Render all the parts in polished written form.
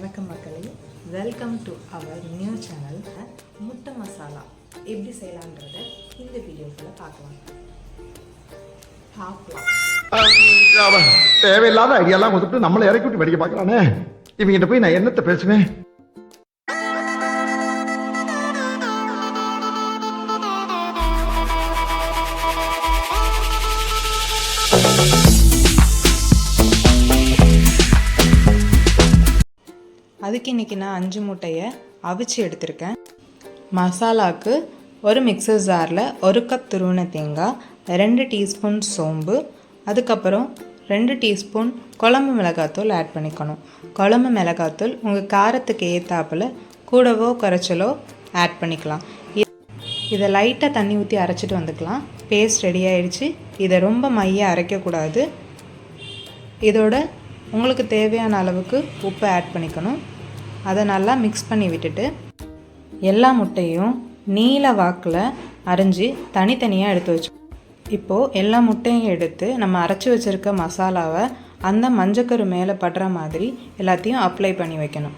வணக்கம் மக்களே, welcome to our new channel. முட்டை மசாலா எப்படி செய்யலான்றத இந்த வீடியோக்குள்ள பார்க்கலாம். தேவையில்லாத ஐடியாலாம் கொடுத்துட்டு நம்மளை இறக்கி விட்டு வெடிக்க பார்க்கறானே. இவங்கிட்ட போய் நான் என்னத்தை பேசுவேன்? அதுக்கு இன்றைக்கி நான் 5 முட்டையை அவிச்சு எடுத்திருக்கேன். மசாலாவுக்கு ஒரு மிக்சர் ஜாரில் 1 கப் துருவின தேங்காய், 2 டீஸ்பூன் சோம்பு, அதுக்கப்புறம் 2 டீஸ்பூன் குழம்பு மிளகாத்தூள் ஆட் பண்ணிக்கணும். குழம்பு மிளகாத்தூள் உங்கள் காரத்துக்கு ஏற்றாப்பில் கூடவோ குறைச்சலோ ஆட் பண்ணிக்கலாம். இதை லைட்டாக தண்ணி ஊற்றி அரைச்சிட்டு வந்துக்கலாம். பேஸ்ட் ரெடி ஆகிடுச்சு. இதை ரொம்ப மையாக அரைக்கக்கூடாது. இதோட உங்களுக்கு தேவையான அளவுக்கு உப்பு ஆட் பண்ணிக்கணும். அதை நல்லா மிக்ஸ் பண்ணி விட்டுட்டு எல்லா முட்டையும் நீல வாக்கில் அரைஞ்சி தனித்தனியாக எடுத்து வச்சு, இப்போது எல்லா முட்டையும் எடுத்து நம்ம அரைச்சி வச்சுருக்க மசாலாவை அந்த மஞ்சக்கரு மேலே படுற மாதிரி எல்லாத்தையும் அப்ளை பண்ணி வைக்கணும்.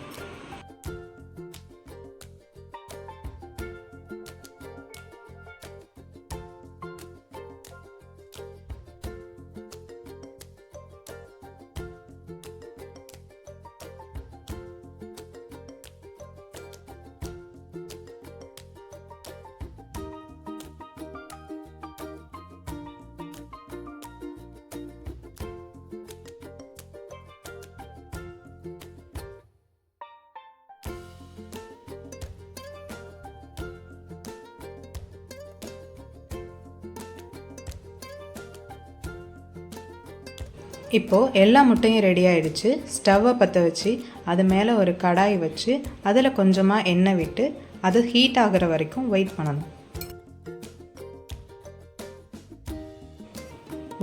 இப்போது எல்லா முட்டையும் ரெடி ஆகிடுச்சு. ஸ்டவ்வை பற்ற வச்சு அது மேலே ஒரு கடாய் வச்சு அதில் கொஞ்சமாக எண்ணெய் விட்டு அது ஹீட் ஆகிற வரைக்கும் வெயிட் பண்ணணும்.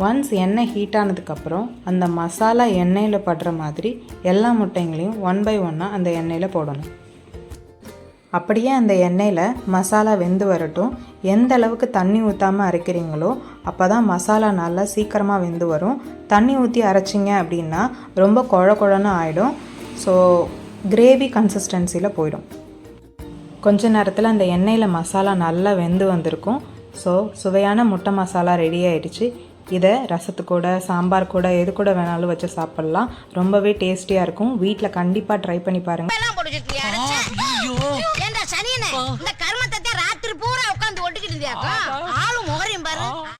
ஒன்ஸ் எண்ணெய் ஹீட் ஆனதுக்கப்புறம் அந்த மசாலா எண்ணெயில் படுற மாதிரி எல்லா முட்டைங்களையும் 1 by 1 அந்த எண்ணெயில் போடணும். அப்படியே அந்த எண்ணெயில் மசாலா வெந்து வரட்டும். எந்த அளவுக்கு தண்ணி ஊற்றாமல் அரைக்கிறீங்களோ அப்போ தான் மசாலா நல்லா சீக்கிரமாக வெந்து வரும். தண்ணி ஊற்றி அரைச்சிங்க அப்படின்னா ரொம்ப குழன்னு ஆகிடும். ஸோ கிரேவி கன்சிஸ்டன்சியில் போயிடும். கொஞ்ச நேரத்தில் அந்த எண்ணெயில் மசாலா நல்லா வெந்து வந்திருக்கும். ஸோ சுவையான முட்டை மசாலா ரெடி ஆகிடுச்சு. இதை ரசத்து கூட, சாம்பார் கூட, எது கூட வேணாலும் வச்சு சாப்பிட்லாம். ரொம்பவே டேஸ்டியாக இருக்கும். வீட்டில் கண்டிப்பாக ட்ரை பண்ணி பாருங்கள். இந்த கர்மத்தை ராத்திரி பூரா உட்காந்து ஒட்டிக்கிட்டு